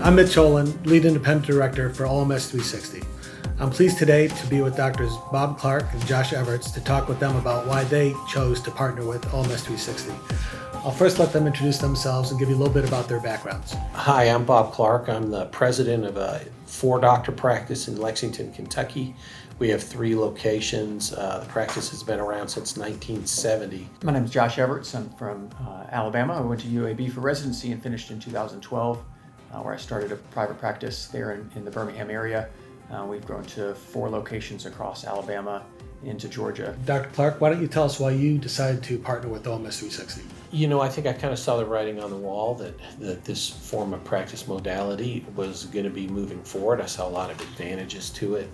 I'm Mitch Olin, Lead Independent Director for OMS360. I'm pleased today to be with Doctors Bob Clark and Josh Everts to talk with them about why they chose to partner with OMS360. I'll first let them introduce themselves and give you a little bit about their backgrounds. Hi, I'm Bob Clark. I'm the president of a 4-doctor practice in Lexington, Kentucky. We have 3 locations. The practice has been around since 1970. My name is Josh Everts. I'm from Alabama. I went to UAB for residency and finished in 2012, where I started a private practice there in the Birmingham area. We've grown to 4 locations across Alabama into Georgia. Dr. Clark, why don't you tell us why you decided to partner with OMS360? I think I kind of saw the writing on the wall that this form of practice modality was going to be moving forward. I saw a lot of advantages to it,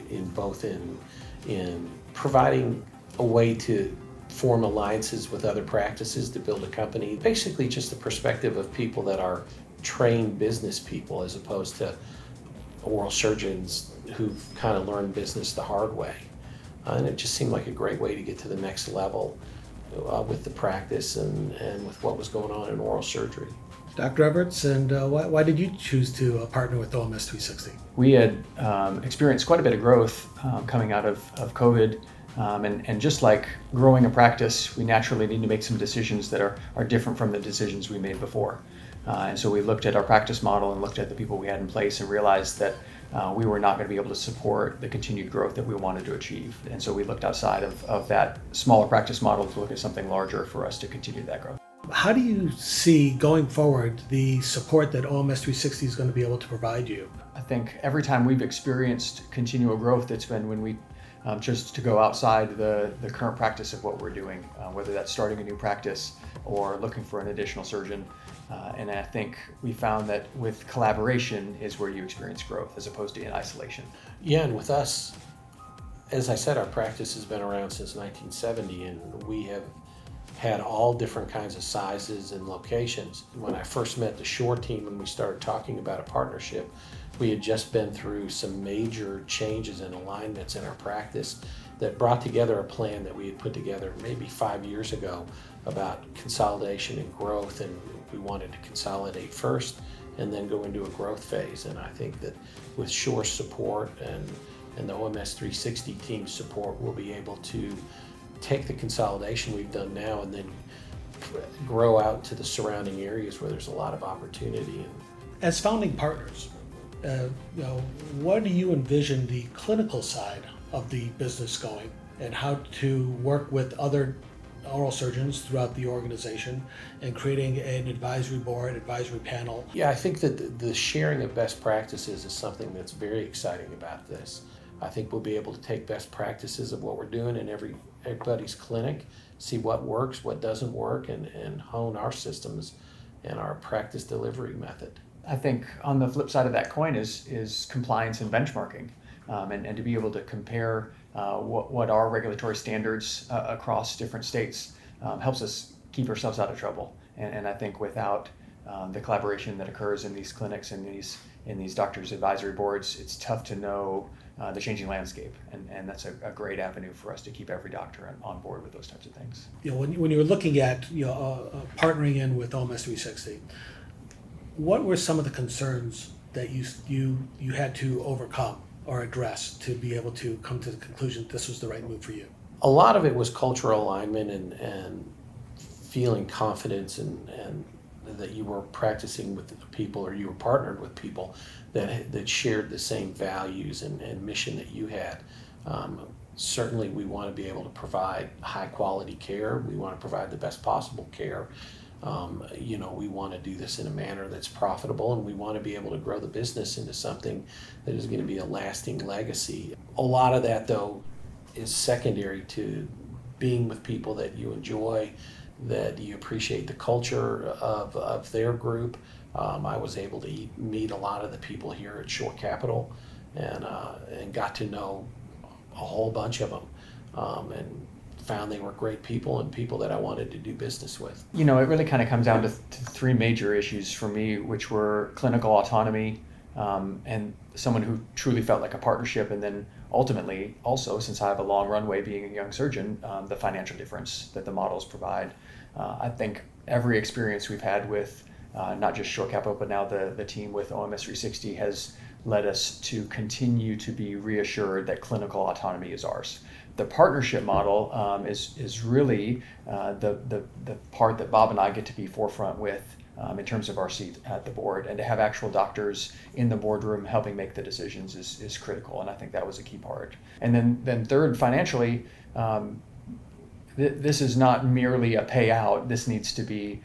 in providing a way to form alliances with other practices to build a company. Basically, just the perspective of people that are trained business people as opposed to oral surgeons who've kind of learned business the hard way. And it just seemed like a great way to get to the next level with the practice and with what was going on in oral surgery. Dr. Everts, and why did you choose to partner with OMS360? We had experienced quite a bit of growth coming out of COVID. And just like growing a practice, we naturally need to make some decisions that are different from the decisions we made before. And so we looked at our practice model and looked at the people we had in place and realized that we were not going to be able to support the continued growth that we wanted to achieve. And so we looked outside of that smaller practice model to look at something larger for us to continue that growth. How do you see going forward the support that OMS360 is going to be able to provide you? I think every time we've experienced continual growth, it's been when we chose to go outside the current practice of what we're doing, whether that's starting a new practice or looking for an additional surgeon. And I think we found that with collaboration is where you experience growth as opposed to in isolation. Yeah, and with us, as I said, our practice has been around since 1970, and we have had all different kinds of sizes and locations. When I first met the Shore team and we started talking about a partnership, we had just been through some major changes and alignments in our practice that brought together a plan that we had put together maybe 5 years ago about consolidation and growth, and we wanted to consolidate first and then go into a growth phase. And I think that with Shore's support and the OMS360 team's support, we'll be able to take the consolidation we've done now and then grow out to the surrounding areas where there's a lot of opportunity. As founding partners, what do you envision the clinical side of the business going, and how to work with other oral surgeons throughout the organization and creating an advisory board, advisory panel? Yeah, I think that the sharing of best practices is something that's very exciting about this. I think we'll be able to take best practices of what we're doing in everybody's clinic, see what works, what doesn't work, and hone our systems and our practice delivery method. I think on the flip side of that coin is compliance and benchmarking, and to be able to compare what are regulatory standards across different states helps us keep ourselves out of trouble. And I think without the collaboration that occurs in these clinics and in these doctors' advisory boards, it's tough to know the changing landscape, and that's a great avenue for us to keep every doctor on board with those types of things. When you were looking at partnering in with OMS360, what were some of the concerns that you had to overcome or address to be able to come to the conclusion that this was the right move for you? A lot of it was cultural alignment and feeling confidence and that you were practicing with people, or you were partnered with people that shared the same values and mission that you had. Certainly we want to be able to provide high quality care. We want to provide the best possible care. We want to do this in a manner that's profitable, and we want to be able to grow the business into something that is going to be a lasting legacy. A lot of that, though, is secondary to being with people that you enjoy, that you appreciate the culture of their group. I was able to meet a lot of the people here at Shore Capital and got to know a whole bunch of them, and found they were great people and people that I wanted to do business with. It really kind of comes down to 3 major issues for me, which were clinical autonomy, and someone who truly felt like a partnership, and then ultimately also, since I have a long runway being a young surgeon, the financial difference that the models provide. I think every experience we've had with not just Shore Capital, but now the team with OMS360 has led us to continue to be reassured that clinical autonomy is ours. The partnership model is really the part that Bob and I get to be forefront with in terms of our seat at the board, and to have actual doctors in the boardroom helping make the decisions is critical, and I think that was a key part. And then third, financially, this is not merely a payout. This needs to be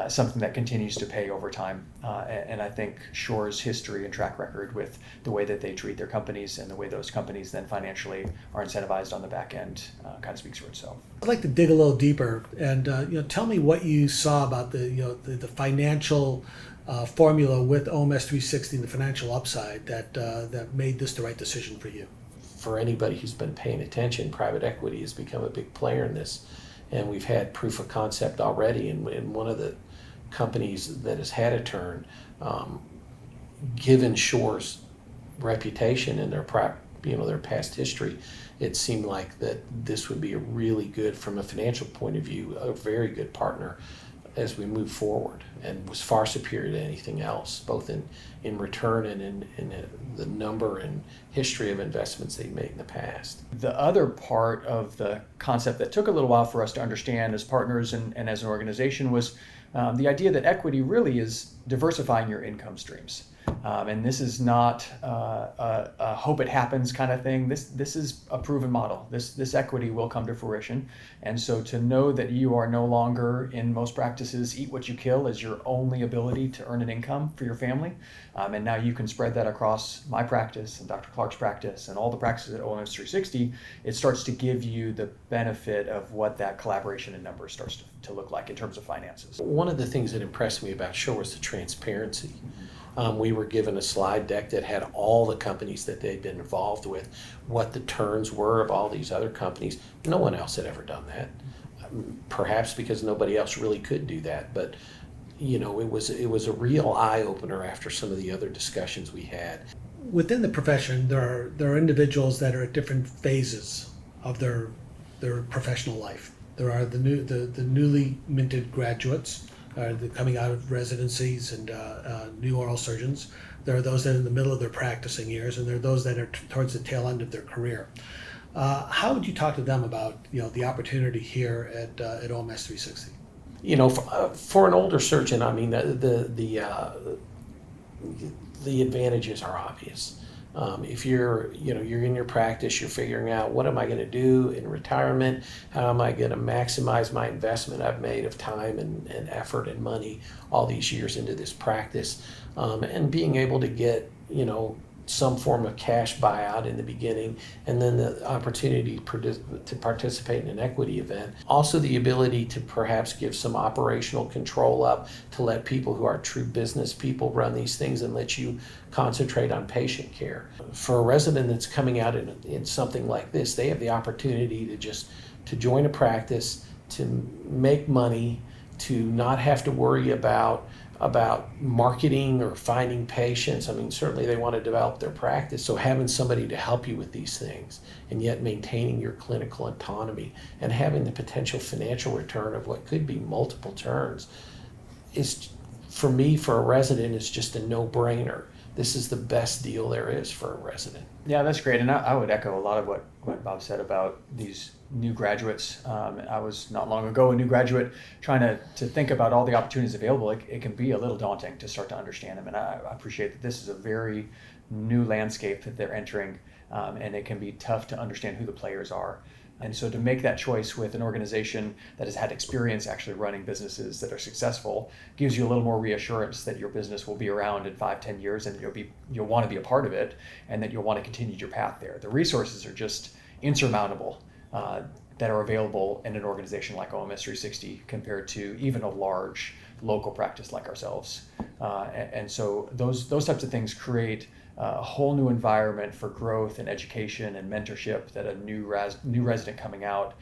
something that continues to pay over time. And I think Shore's history and track record with the way that they treat their companies and the way those companies then financially are incentivized on the back end kind of speaks for itself. I'd like to dig a little deeper and tell me what you saw about the financial formula with OMS360 and the financial upside that made this the right decision for you. For anybody who's been paying attention, private equity has become a big player in this, and we've had proof of concept already. And one of the companies that has had a turn, given Shore's reputation and their past history, it seemed like that this would be a really good, from a financial point of view, a very good partner as we move forward, and was far superior to anything else, both in return and in the number and history of investments they've made in the past. The other part of the concept that took a little while for us to understand as partners and as an organization was the idea that equity really is diversifying your income streams. And this is not a hope it happens kind of thing. This is a proven model. This equity will come to fruition. And so to know that you are no longer, in most practices, eat what you kill as your only ability to earn an income for your family. And now you can spread that across my practice and Dr. Clark's practice and all the practices at OMS360. It starts to give you the benefit of what that collaboration in numbers starts to look like in terms of finances. One of the things that impressed me about Shore was the transparency. We were given a slide deck that had all the companies that they'd been involved with, what the turns were of all these other companies. No one else had ever done that, perhaps because nobody else really could do that. But it was a real eye opener after some of the other discussions we had. Within the profession, there are individuals that are at different phases of their professional life. There are the newly minted graduates. Coming out of residencies and new oral surgeons. There are those that are in the middle of their practicing years, and there are those that are towards the tail end of their career. How would you talk to them about the opportunity here at OMS360? For an older surgeon, I mean the advantages are obvious. If you're in your practice, you're figuring out, what am I going to do in retirement? How am I going to maximize my investment I've made of time and effort and money all these years into this practice, and being able to get some form of cash buyout in the beginning, and then the opportunity to participate in an equity event. Also the ability to perhaps give some operational control up to let people who are true business people run these things and let you concentrate on patient care. For a resident that's coming out in something like this, they have the opportunity to join a practice, to make money, to not have to worry about marketing or finding patients. I mean, certainly they want to develop their practice. So having somebody to help you with these things, and yet maintaining your clinical autonomy and having the potential financial return of what could be multiple turns is, for me, for a resident, is just a no-brainer. This is the best deal there is for a resident. Yeah, that's great. And I would echo a lot of what Bob said about these new graduates. I was not long ago a new graduate trying to think about all the opportunities available. It can be a little daunting to start to understand them. And I appreciate that this is a very new landscape that they're entering, and it can be tough to understand who the players are. And so to make that choice with an organization that has had experience actually running businesses that are successful gives you a little more reassurance that your business will be around in 5-10 years, and you'll want to be a part of it, and that you'll want to continue your path there. The resources are just insurmountable that are available in an organization like OMS360 compared to even a large local practice like ourselves. And so those types of things create a whole new environment for growth and education and mentorship that a new resident coming out,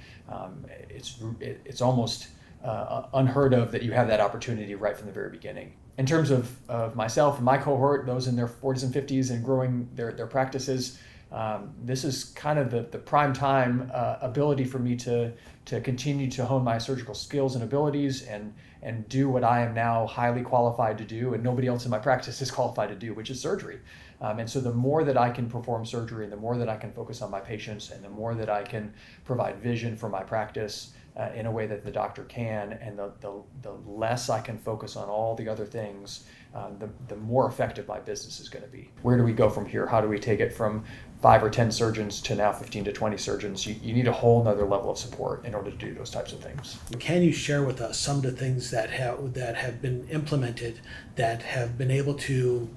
it's almost unheard of that you have that opportunity right from the very beginning. In terms of myself and my cohort, those in their 40s and 50s and growing their practices, this is kind of the prime time ability for me to continue to hone my surgical skills and abilities and and do what I am now highly qualified to do, and nobody else in my practice is qualified to do, which is surgery. And so the more that I can perform surgery, and the more that I can focus on my patients, and the more that I can provide vision for my practice in a way that the doctor can, and the less I can focus on all the other things, the more effective my business is going to be. Where do we go from here? How do we take it from 5 or 10 surgeons to now 15 to 20 surgeons? You need a whole nother level of support in order to do those types of things. Can you share with us some of the things that have been implemented that have been able to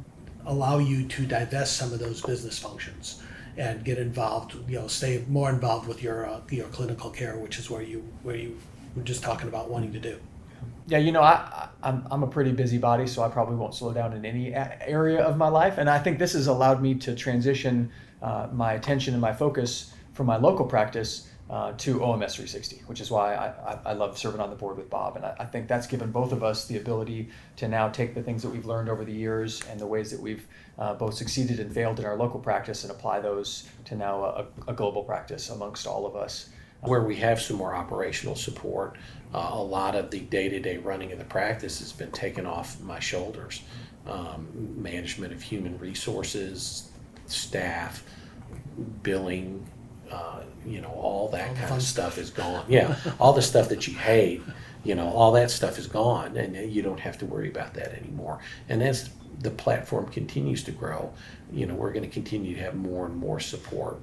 allow you to divest some of those business functions and get involved, stay more involved with your clinical care, which is where you were just talking about wanting to do? Yeah, I'm a pretty busybody, so I probably won't slow down in any area of my life. And I think this has allowed me to transition my attention and my focus from my local practice to OMS360, which is why I love serving on the board with Bob. And I think that's given both of us the ability to now take the things that we've learned over the years and the ways that we've both succeeded and failed in our local practice and apply those to now a global practice amongst all of us. Where we have some more operational support, a lot of the day-to-day running of the practice has been taken off my shoulders. Management of human resources, staff, billing, all that kind of stuff is gone. Yeah, all the stuff that you hate, all that stuff is gone, and you don't have to worry about that anymore. And as the platform continues to grow, we're going to continue to have more and more support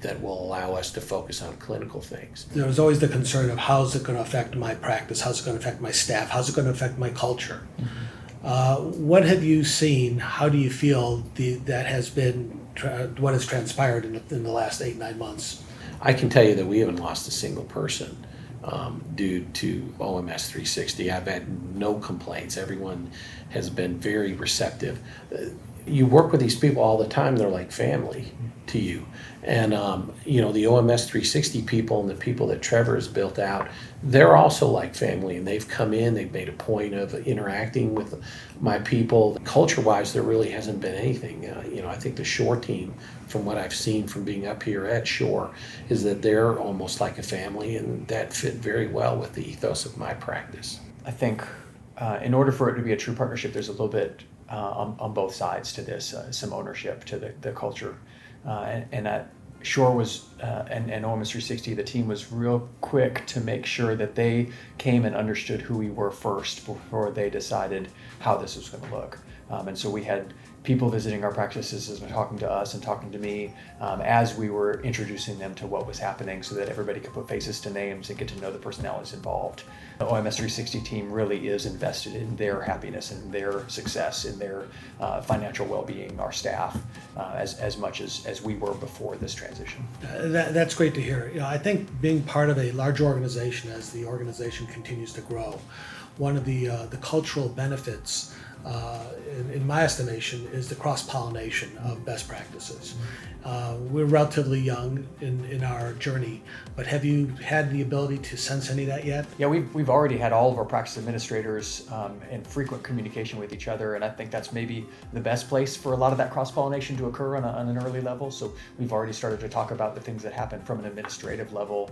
that will allow us to focus on clinical things. There was always the concern of how's it going to affect my practice, how's it going to affect my staff, how's it going to affect my culture. What have you seen? How do you feel that has been what has transpired in the last 8-9 months? I can tell you that we haven't lost a single person due to OMS360. I've had no complaints. Everyone has been very receptive. You work with these people all the time. They're like family to you. And, the OMS360 people and the people that Trevor has built out, they're also like family, and they've come in, they've made a point of interacting with my people. Culture-wise, there really hasn't been anything. I think the Shore team, from what I've seen from being up here at Shore, is that they're almost like a family, and that fit very well with the ethos of my practice. I think in order for it to be a true partnership, there's a little bit on both sides to this, some ownership to the culture. And at Shore was, and OMS360, the team was real quick to make sure that they came and understood who we were first before they decided how this was going to look. And so we had people visiting our practices and talking to us and talking to me as we were introducing them to what was happening so that everybody could put faces to names and get to know the personalities involved. The OMS360 team really is invested in their happiness and their success, in their financial well-being, our staff, as much as we were before this transition. That's great to hear. I think being part of a large organization as the organization continues to grow, one of the cultural benefits in my estimation, is the cross-pollination of best practices. We're relatively young in our journey, but have you had the ability to sense any of that yet? Yeah, we've already had all of our practice administrators in frequent communication with each other, and I think that's maybe the best place for a lot of that cross-pollination to occur on an early level. So we've already started to talk about the things that happen from an administrative level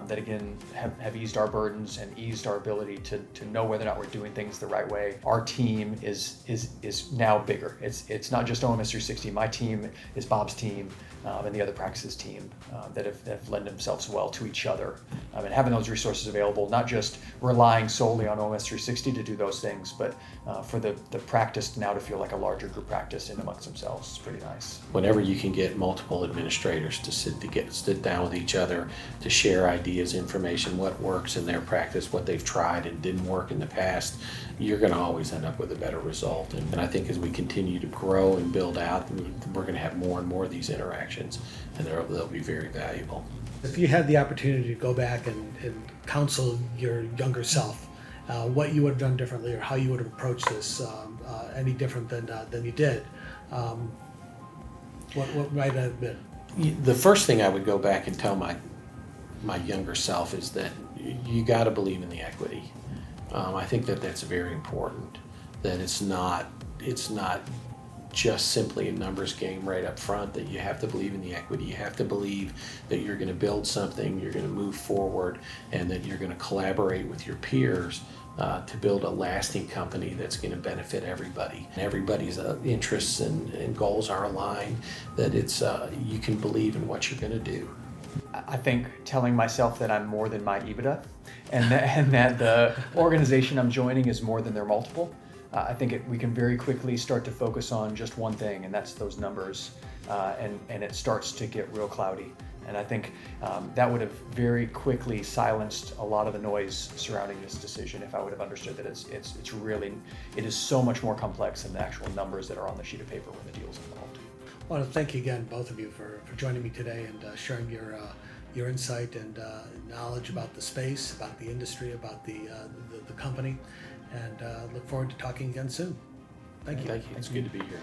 that again have eased our burdens and eased our ability to know whether or not we're doing things the right way. Our team is now bigger. It's not just OMS360. My team is Bob's team and the other practices team that have lent themselves well to each other. And having those resources available, not just relying solely on OMS360 to do those things, but for the practice now to feel like a larger group practice in amongst themselves is pretty nice. Whenever you can get multiple administrators to sit down with each other to share ideas, information, what works in their practice, what they've tried and didn't work in the past, you're going to always end up with a better result. And I think as we continue to grow and build out, we're going to have more and more of these interactions, and they'll be very valuable. If you had the opportunity to go back and counsel your younger self, what you would have done differently or how you would have approached this any different than you did, what might that have been? The first thing I would go back and tell my younger self is that you got to believe in the equity. I think that's very important. That it's not just simply a numbers game right up front, that you have to believe in the equity. You have to believe that you're going to build something, you're going to move forward, and that you're going to collaborate with your peers to build a lasting company that's going to benefit everybody. Everybody's interests and goals are aligned, that it's you can believe in what you're going to do. I think telling myself that I'm more than my EBITDA and that the organization I'm joining is more than their multiple, I think we can very quickly start to focus on just one thing, and that's those numbers, and it starts to get real cloudy. And I think that would have very quickly silenced a lot of the noise surrounding this decision if I would have understood that it is so much more complex than the actual numbers that are on the sheet of paper when the deal's involved. I want to thank you again, both of you, for joining me today and sharing your insight and knowledge about the space, about the industry, about the company, and look forward to talking again soon. Thank you. Thank you. It's good to be here.